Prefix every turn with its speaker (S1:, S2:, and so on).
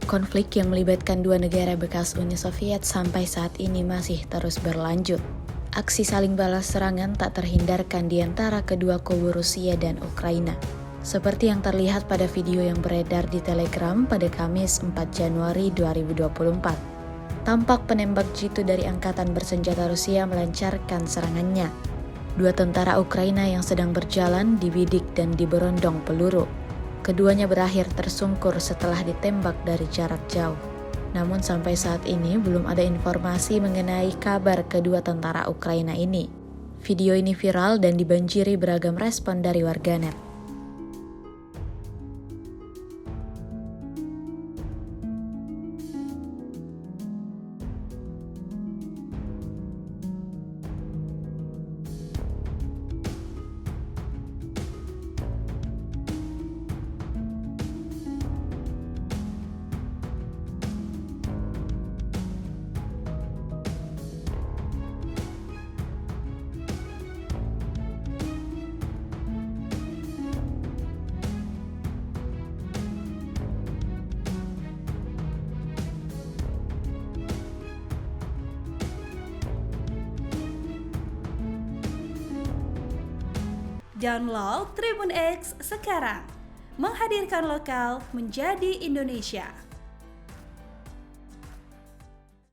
S1: Konflik yang melibatkan dua negara bekas Uni Soviet sampai saat ini masih terus berlanjut. Aksi saling balas serangan tak terhindarkan di antara kedua kubu Rusia dan Ukraina. Seperti yang terlihat pada video yang beredar di Telegram pada Kamis 4 Januari 2024. Tampak penembak jitu dari angkatan bersenjata Rusia melancarkan serangannya. Dua tentara Ukraina yang sedang berjalan dibidik dan diberondong peluru. Keduanya berakhir tersungkur setelah ditembak dari jarak jauh. Namun sampai saat ini belum ada informasi mengenai kabar kedua tentara Ukraina ini. Video ini viral dan dibanjiri beragam respon dari warganet.
S2: Download Tribun X sekarang, menghadirkan lokal menjadi Indonesia.